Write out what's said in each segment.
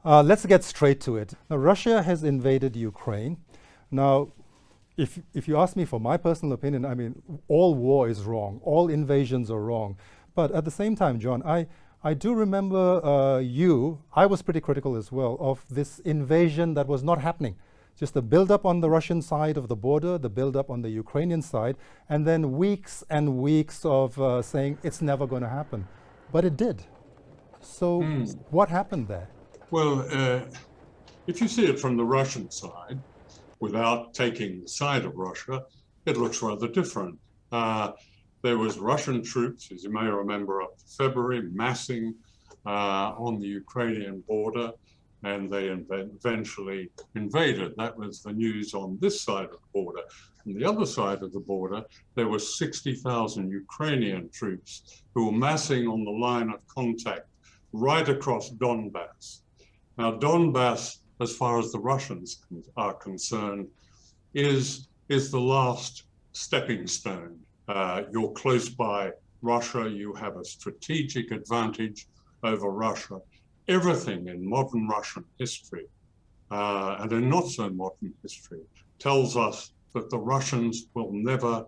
Let's get straight to it. Now, Russia has invaded Ukraine. Now, if you ask me for my personal opinion, I mean, all war is wrong. All invasions are wrong. But at the same time, John, I do remember I was pretty critical as well of this invasion that was not happening. Just the build-up on the Russian side of the border, the build-up on the Ukrainian side, and then weeks and weeks of saying it's never going to happen. But it did. So what happened there? Well, if you see it from the Russian side, without taking the side of Russia, it looks rather different. There was Russian troops, as you may remember, up to February, massing on the Ukrainian border, and they eventually invaded. That was the news on this side of the border. On the other side of the border, there were 60,000 Ukrainian troops who were massing on the line of contact right across Donbass. Now, Donbass, as far as the Russians are concerned, is the last stepping stone. You're close by Russia, you have a strategic advantage over Russia. Everything in modern Russian history, and in not so modern history, tells us that the Russians will never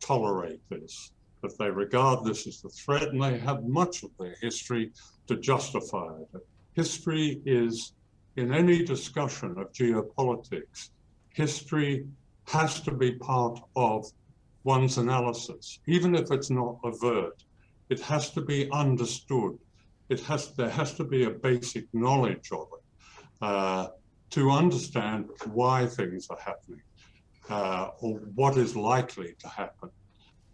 tolerate this, that they regard this as a threat, and they have much of their history to justify it. History is, in any discussion of geopolitics, history has to be part of one's analysis, even if it's not overt. It has to be understood. There has to be a basic knowledge of it to understand why things are happening or what is likely to happen.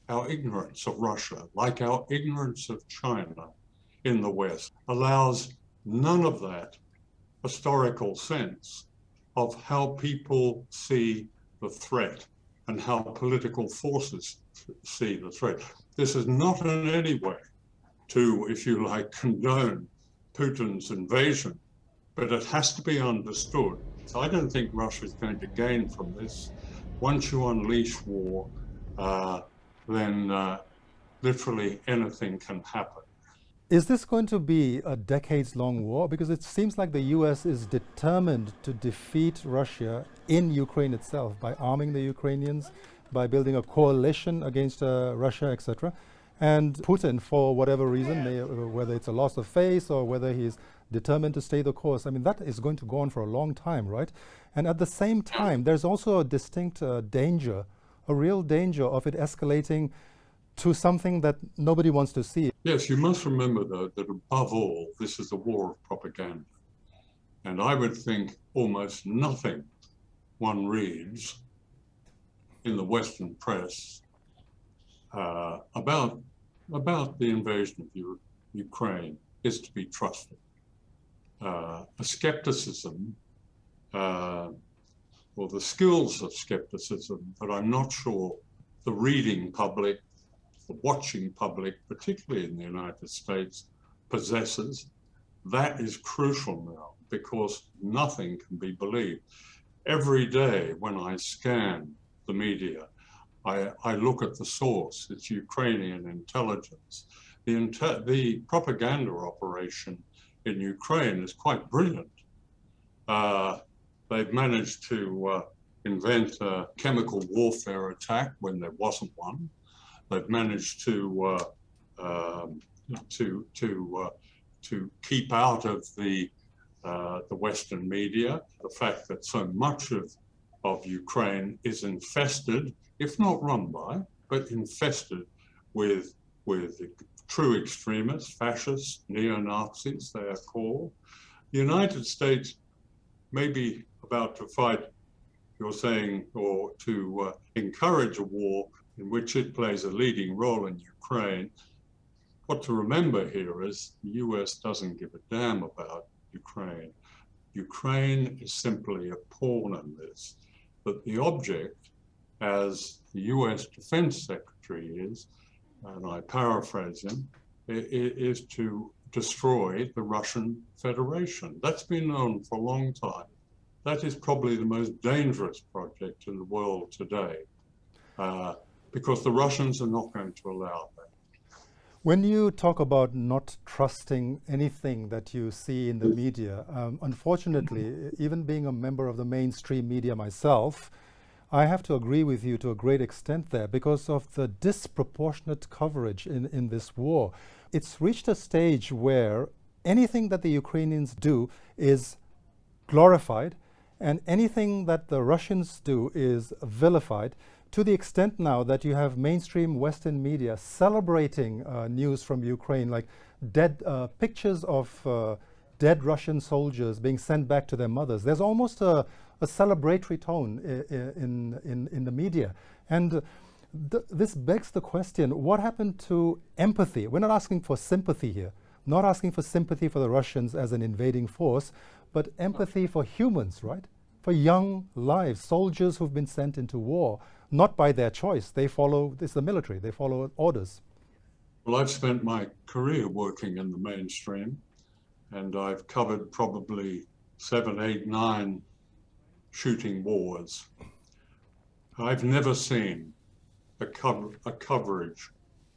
Our ignorance of Russia, like our ignorance of China in the West, allows none of that historical sense of how people see the threat and how political forces see the threat. This is not in any way to, if you like, condone Putin's invasion, but it has to be understood. So I don't think Russia is going to gain from this. Once you unleash war, then literally anything can happen. Is this going to be a decades-long war? Because it seems like the US is determined to defeat Russia in Ukraine itself by arming the Ukrainians, by building a coalition against Russia, etc. And Putin, for whatever reason, whether it's a loss of faith or whether he's determined to stay the course, I mean, that is going to go on for a long time, right? And at the same time, there's also a distinct danger, a real danger of it escalating to something that nobody wants to see. Yes, you must remember, though, that above all, this is a war of propaganda. And I would think almost nothing one reads in the Western press about the invasion of Ukraine is to be trusted. A skepticism, or the skills of skepticism, that I'm not sure the reading public, the watching public, particularly in the United States, possesses. That is crucial now, because nothing can be believed. Every day when I scan the media, I look at the source. It's Ukrainian intelligence. The propaganda operation in Ukraine is quite brilliant. They've managed to invent a chemical warfare attack when there wasn't one. They've managed to keep out of the Western media the fact that so much of Ukraine is infested, if not run by, but infested with true extremists, fascists, neo-Nazis, they are called. The United States may be about to fight, you're saying, or to encourage a war in which it plays a leading role in Ukraine. What to remember here is the US doesn't give a damn about Ukraine. Ukraine is simply a pawn in this, but the object, as the US Defense Secretary is, and I paraphrase him, is to destroy the Russian Federation. That's been known for a long time. That is probably the most dangerous project in the world today, because the Russians are not going to allow that. When you talk about not trusting anything that you see in the media, unfortunately, even being a member of the mainstream media myself, I have to agree with you to a great extent there because of the disproportionate coverage in this war. It's reached a stage where anything that the Ukrainians do is glorified, and anything that the Russians do is vilified, to the extent now that you have mainstream Western media celebrating news from Ukraine, like pictures of dead Russian soldiers being sent back to their mothers. There's almost a celebratory tone in the media. And this begs the question, what happened to empathy? We're not asking for sympathy here, not asking for sympathy for the Russians as an invading force, but empathy for humans, right? For young lives, soldiers who've been sent into war, not by their choice. They follow, it's the military, they follow orders. Well, I've spent my career working in the mainstream, and I've covered probably 7, 8, 9 shooting wars. I've never seen a coverage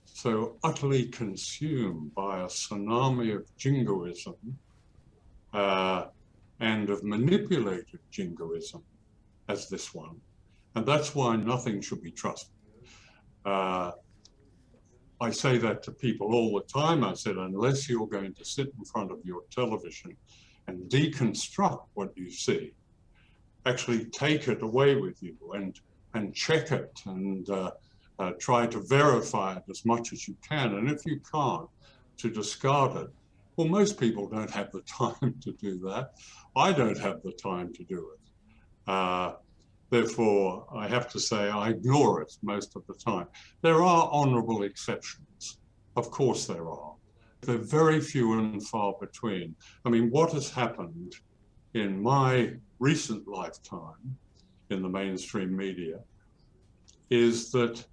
so utterly consumed by a tsunami of jingoism and of manipulated jingoism as this one. And that's why nothing should be trusted. I say that to people all the time. I said, unless you're going to sit in front of your television and deconstruct what you see, actually take it away with you and check it and try to verify it as much as you can. And if you can't, to discard it. Well, most people don't have the time to do that. I don't have the time to do it. Therefore, I have to say I ignore it most of the time. There are honorable exceptions. Of course there are. They're very few and far between. I mean, what has happened in my recent lifetime in the mainstream media is that,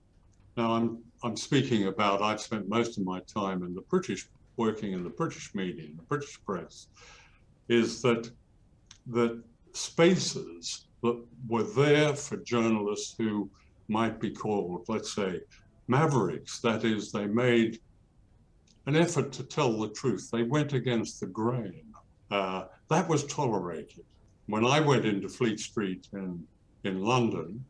now I'm speaking about, I've spent most of my time in the working in the British media, in the British press, is that spaces that were there for journalists who might be called, let's say, mavericks. That is, they made an effort to tell the truth. They went against the grain. That was tolerated. When I went into Fleet Street in London,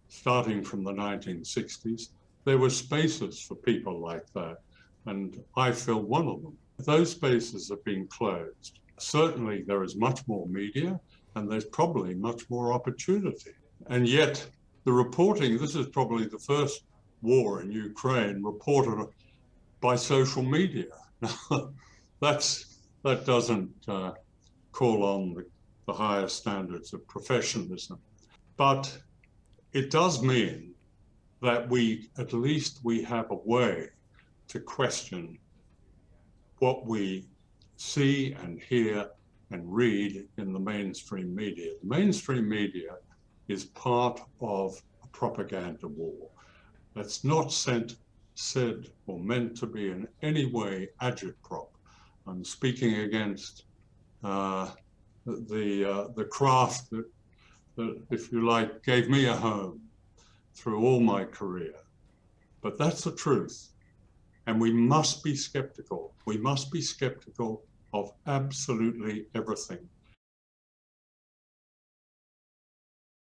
starting from the 1960s, there were spaces for people like that, and I filled one of them. Those spaces have been closed. Certainly there is much more media, and there's probably much more opportunity. And yet the reporting, this is probably the first war in Ukraine reported by social media. That doesn't call on the highest standards of professionalism. But it does mean that at least we have a way to question what we see and hear and read in the mainstream media. The mainstream media is part of a propaganda war. That's not said or meant to be in any way agitprop. I'm speaking against the craft that, if you like, gave me a home through all my career. But that's the truth. And we must be skeptical. We must be skeptical of absolutely everything.